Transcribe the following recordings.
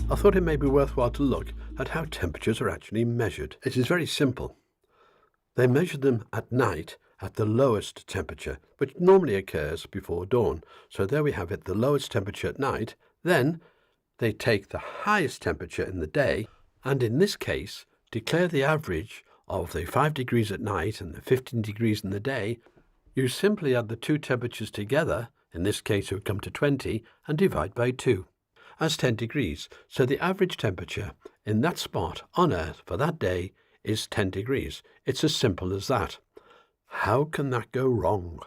I thought it may be worthwhile to look at how temperatures are actually measured. It is very simple. They measure them at night at the lowest temperature, which normally occurs before dawn. So there we have it, the lowest temperature at night. Then they take the highest temperature in the day, and in this case, declare the average of the 5 degrees at night and the 15 degrees in the day. You simply add the two temperatures together, in this case it would come to 20, and divide by 2. As 10 degrees. So the average temperature in that spot on Earth for that day is 10 degrees. It's as simple as that. How can that go wrong?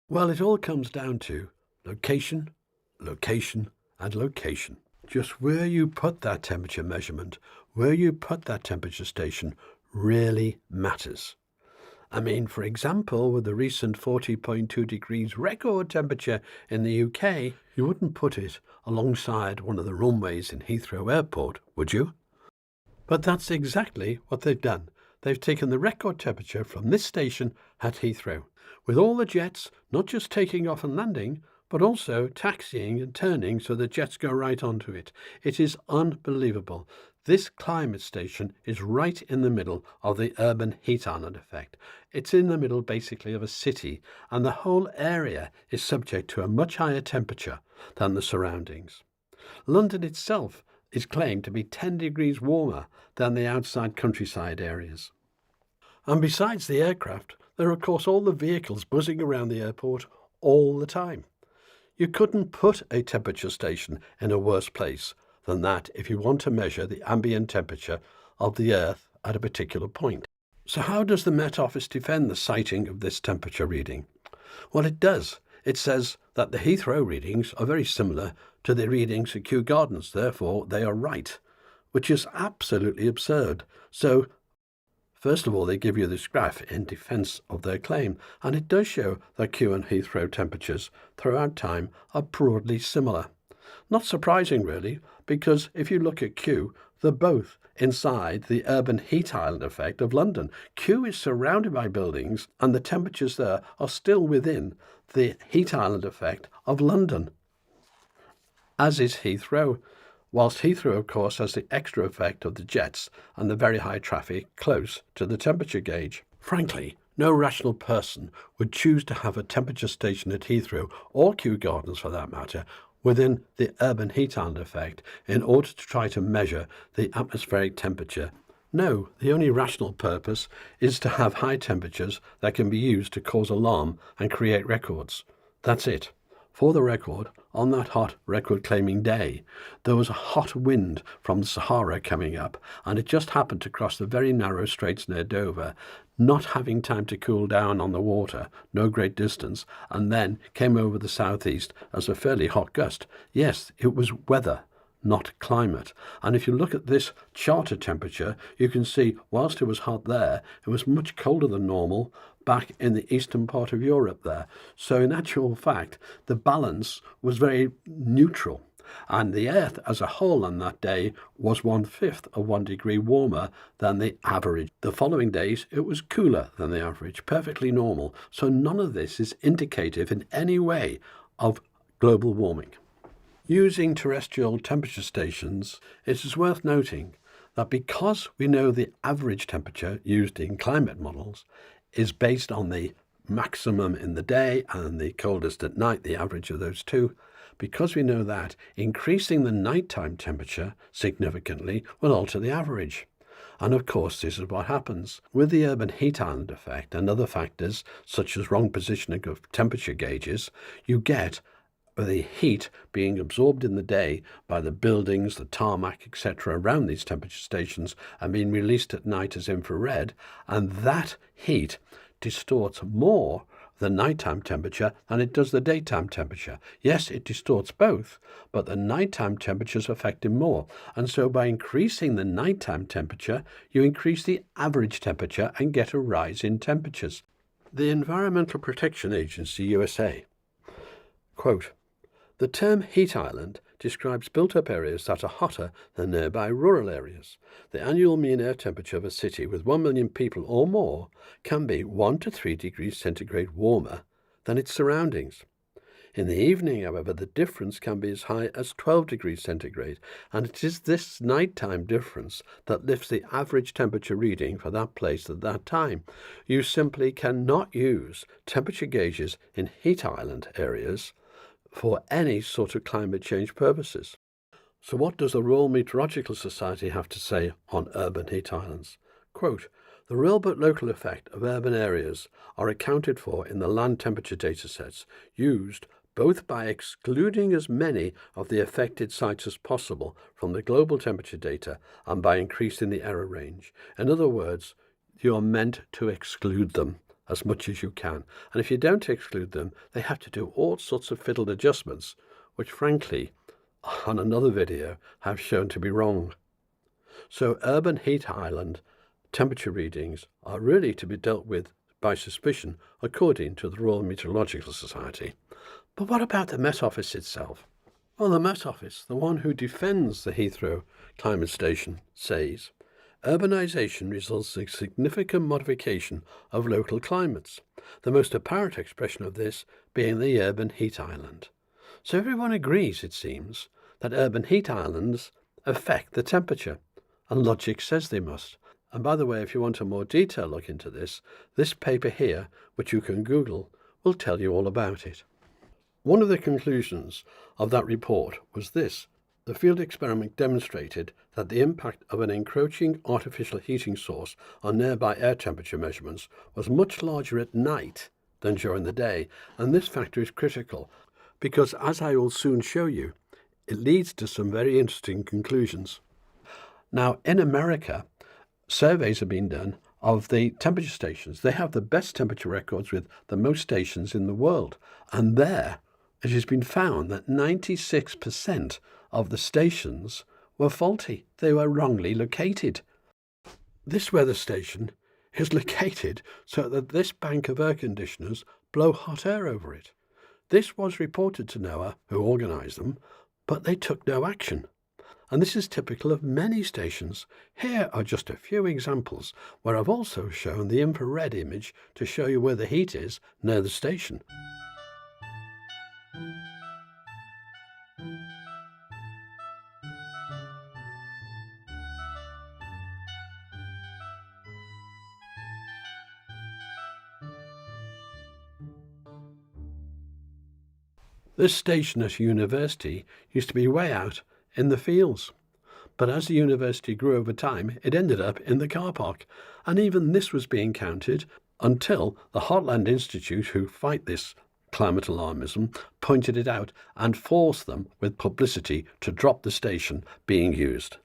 Well, it all comes down to location, location, and location. Just where you put that temperature measurement, where you put that temperature station really matters. I mean, for example, with the recent 40.2 degrees record temperature in the UK, you wouldn't put it alongside one of the runways in Heathrow Airport, would you? But that's exactly what they've done. They've taken the record temperature from this station at Heathrow, with all the jets not just taking off and landing, but also taxiing and turning so the jets go right onto it. It is unbelievable. This climate station is right in the middle of the urban heat island effect. It's in the middle basically of a city, and the whole area is subject to a much higher temperature than the surroundings. London itself is claimed to be 10 degrees warmer than the outside countryside areas. And besides the aircraft, there are of course all the vehicles buzzing around the airport all the time. You couldn't put a temperature station in a worse place than that if you want to measure the ambient temperature of the Earth at a particular point. So how does the Met Office defend the citing of this temperature reading? Well, it does. It says that the Heathrow readings are very similar to the readings at Kew Gardens, therefore they are right, which is absolutely absurd. So first of all, they give you this graph in defence of their claim, and it does show that Kew and Heathrow temperatures throughout time are broadly similar. Not surprising, really, because if you look at Kew, they're both inside the urban heat island effect of London. Kew is surrounded by buildings, and the temperatures there are still within the heat island effect of London, as is Heathrow, whilst Heathrow, of course, has the extra effect of the jets and the very high traffic close to the temperature gauge. Frankly, no rational person would choose to have a temperature station at Heathrow, or Kew Gardens for that matter, within the urban heat island effect in order to try to measure the atmospheric temperature. No, the only rational purpose is to have high temperatures that can be used to cause alarm and create records. That's it. For the record, on that hot record-claiming day, there was a hot wind from the Sahara coming up, and it just happened to cross the very narrow straits near Dover, not having time to cool down on the water, no great distance, and then came over the southeast as a fairly hot gust. Yes, it was weather, not climate. And if you look at this charter temperature, you can see whilst it was hot there, it was much colder than normal back in the eastern part of Europe there. So in actual fact, the balance was very neutral. And the Earth as a whole on that day was 1/5 of 1 degree warmer than the average. The following days, it was cooler than the average, perfectly normal. So none of this is indicative in any way of global warming. Using terrestrial temperature stations, it is worth noting that because we know the average temperature used in climate models is based on the maximum in the day and the coldest at night, the average of those two, because we know that, increasing the nighttime temperature significantly will alter the average. And of course, this is what happens. With the urban heat island effect and other factors, such as wrong positioning of temperature gauges, you get the heat being absorbed in the day by the buildings, the tarmac, etc. around these temperature stations and being released at night as infrared, and that heat distorts more the nighttime temperature than it does the daytime temperature. Yes, it distorts both, but the nighttime temperature is affected more. And so by increasing the nighttime temperature, you increase the average temperature and get a rise in temperatures. The Environmental Protection Agency, USA, quote, "The term heat island describes built-up areas that are hotter than nearby rural areas. The annual mean air temperature of a city with 1 million people or more can be 1 to 3 degrees centigrade warmer than its surroundings. In the evening, however, the difference can be as high as 12 degrees centigrade, and it is this nighttime difference that lifts the average temperature reading for that place at that time. You simply cannot use temperature gauges in heat island areas for any sort of climate change purposes. So what does the Royal Meteorological Society have to say on urban heat islands? Quote, the real but local effect of urban areas are accounted for in the land temperature datasets used both by excluding as many of the affected sites as possible from the global temperature data and by increasing the error range. In other words, you are meant to exclude them as much as you can. And if you don't exclude them, they have to do all sorts of fiddled adjustments, which frankly, on another video, have shown to be wrong. So urban heat island temperature readings are really to be dealt with by suspicion, according to the Royal Meteorological Society. But what about the Met Office itself? Well, the Met Office, the one who defends the Heathrow Climate Station, says urbanisation results in significant modification of local climates, the most apparent expression of this being the urban heat island. So everyone agrees, it seems, that urban heat islands affect the temperature, and logic says they must. And by the way, if you want a more detailed look into this paper here, which you can Google, will tell you all about it. One of the conclusions of that report was this. The field experiment demonstrated that the impact of an encroaching artificial heating source on nearby air temperature measurements was much larger at night than during the day, and this factor is critical because, as I will soon show you, it leads to some very interesting conclusions. Now, in America, surveys have been done of the temperature stations. They have the best temperature records with the most stations in the world. And there, it has been found that 96% of the stations were faulty. They were wrongly located. This weather station is located so that this bank of air conditioners blow hot air over it. This was reported to NOAA, who organised them, but they took no action. And this is typical of many stations. Here are just a few examples where I've also shown the infrared image to show you where the heat is near the station. This station at a university used to be way out in the fields. But as the university grew over time, it ended up in the car park. And even this was being counted until the Heartland Institute, who fight this climate alarmism, pointed it out and forced them with publicity to drop the station being used.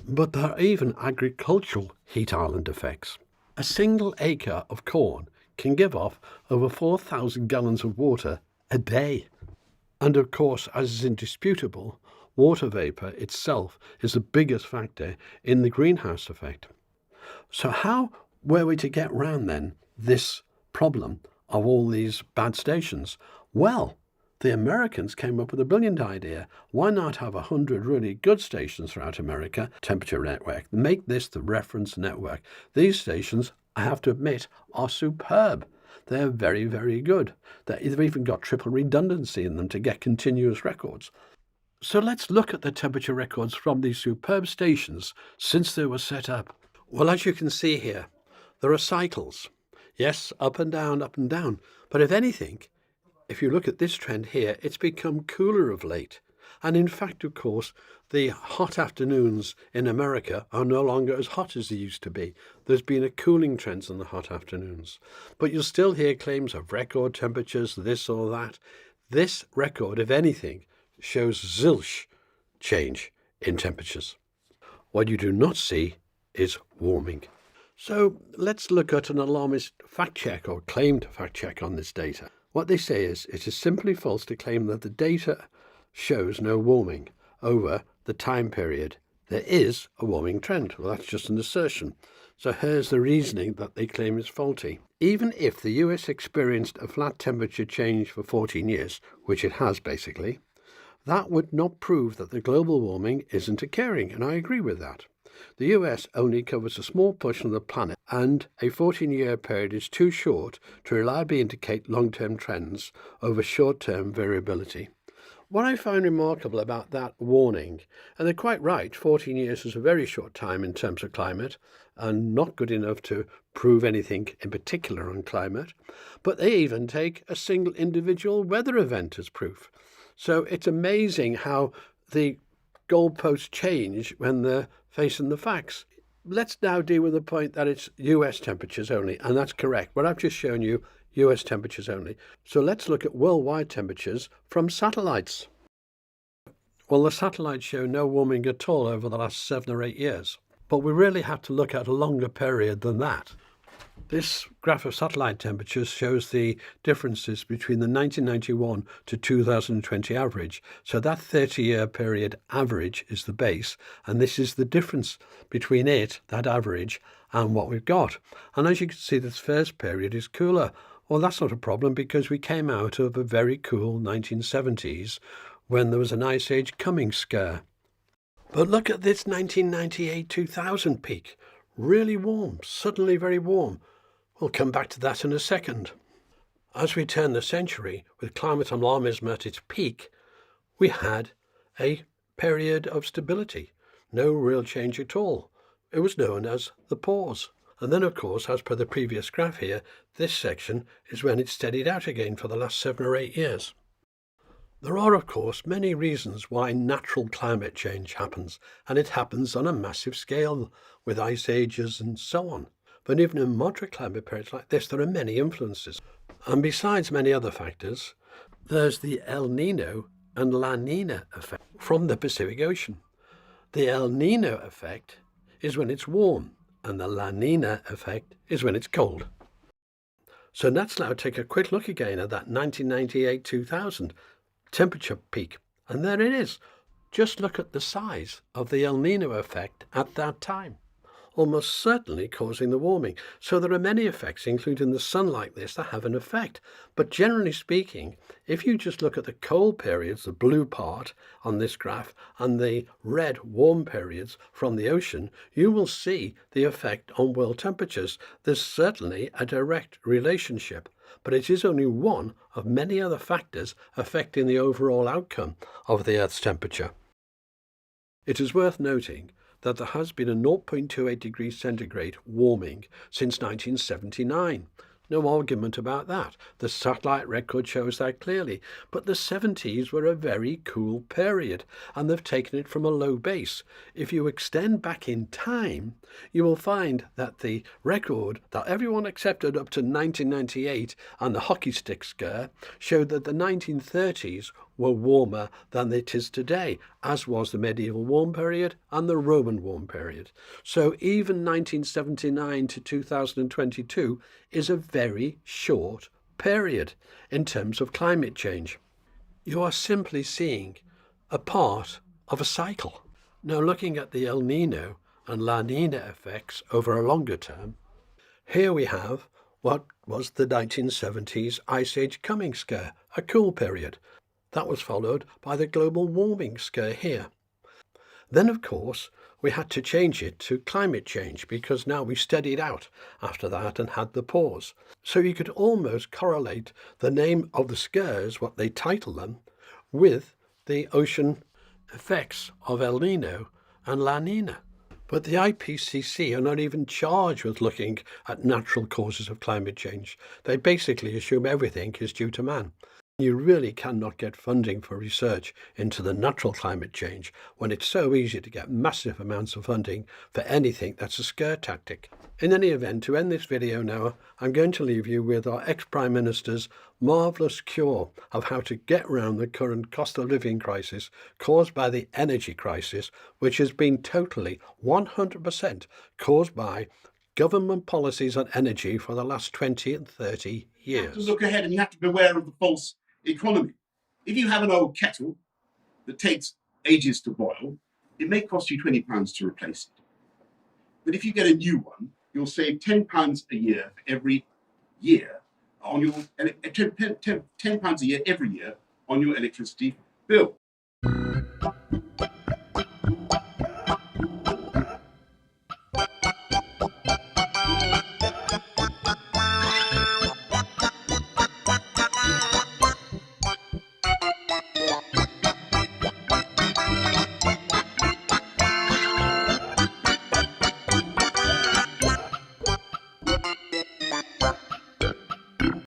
But there are even agricultural heat island effects. A single acre of corn can give off over 4,000 gallons of water a day. And of course, as is indisputable, water vapour itself is the biggest factor in the greenhouse effect. So how were we to get round then this problem of all these bad stations? Well, the Americans came up with a brilliant idea. Why not have 100 really good stations throughout America, temperature network, make this the reference network? These stations, I have to admit, are superb. They're very, very good. They've even got triple redundancy in them to get continuous records. So let's look at the temperature records from these superb stations since they were set up. Well, as you can see here, there are cycles. Yes, up and down, up and down. But if anything, if you look at this trend here, it's become cooler of late. And in fact, of course, the hot afternoons in America are no longer as hot as they used to be. There's been a cooling trend in the hot afternoons. But you'll still hear claims of record temperatures, this or that. This record, if anything, shows zilch change in temperatures. What you do not see is warming. So let's look at an alarmist fact check or claimed fact check on this data. What they say is it is simply false to claim that the data shows no warming over the time period. There is a warming trend. Well, that's just an assertion. So here's the reasoning that they claim is faulty. Even if the US experienced a flat temperature change for 14 years, which it has basically, that would not prove that the global warming isn't occurring, and I agree with that. The US only covers a small portion of the planet, and a 14-year period is too short to reliably indicate long-term trends over short-term variability. What I find remarkable about that warning, and they're quite right, 14 years is a very short time in terms of climate and not good enough to prove anything in particular on climate, but they even take a single individual weather event as proof. So it's amazing how the goalposts change when they're facing the facts. Let's now deal with the point that it's US temperatures only, and that's correct. What I've just shown you, US temperatures only. So let's look at worldwide temperatures from satellites. Well, the satellites show no warming at all over the last 7 or 8 years, but we really have to look at a longer period than that. This graph of satellite temperatures shows the differences between the 1991 to 2020 average. So that 30-year period average is the base, and this is the difference between it, that average, and what we've got. And as you can see, this first period is cooler. Well, that's not a problem because we came out of a very cool 1970s when there was an ice age coming scare. But look at this 1998-2000 peak. Really warm, suddenly very warm. We'll come back to that in a second. As we turn the century, with climate alarmism at its peak, we had a period of stability, no real change at all. It was known as the pause. And then, of course, as per the previous graph here, this section is when it steadied out again for the last 7 or 8 years. There are, of course, many reasons why natural climate change happens, and it happens on a massive scale with ice ages and so on. But even in moderate climate periods like this, there are many influences. And besides many other factors, there's the El Nino and La Nina effect from the Pacific Ocean. The El Nino effect is when it's warm, and the La Nina effect is when it's cold. So let's now take a quick look again at that 1998-2000 temperature peak. And there it is. Just look at the size of the El Nino effect at that time, almost certainly causing the warming. So there are many effects, including the sun like this, that have an effect. But generally speaking, if you just look at the cold periods, the blue part on this graph, and the red warm periods from the ocean, you will see the effect on world temperatures. There's certainly a direct relationship, but it is only one of many other factors affecting the overall outcome of the Earth's temperature. It is worth noting that there has been a 0.28 degrees centigrade warming since 1979. No argument about that. The satellite record shows that clearly. But the 70s were a very cool period, and they've taken it from a low base. If you extend back in time, you will find that the record that everyone accepted up to 1998 and the hockey stick scare showed that the 1930s were warmer than it is today, as was the medieval warm period and the Roman warm period. So even 1979 to 2022 is a very short period in terms of climate change. You are simply seeing a part of a cycle. Now, looking at the El Nino and La Nina effects over a longer term, here we have what was the 1970s Ice Age coming scare, a cool period. That was followed by the global warming scare here. Then, of course, we had to change it to climate change because now we steadied out after that and had the pause. So you could almost correlate the name of the scares, what they title them, with the ocean effects of El Nino and La Nina. But the IPCC are not even charged with looking at natural causes of climate change. They basically assume everything is due to man. You really cannot get funding for research into the natural climate change when it's so easy to get massive amounts of funding for anything that's a scare tactic. In any event, to end this video now, I'm going to leave you with our ex-Prime Minister's marvellous cure of how to get around the current cost of living crisis caused by the energy crisis, which has been totally 100% caused by government policies on energy for the last 20 and 30 years. You have to look ahead and you have to beware of the false economy. If you have an old kettle that takes ages to boil, it may cost you £20 to replace it. But if you get a new one, you'll save £10 a year for every year on your £10 a year every year on your electricity bill.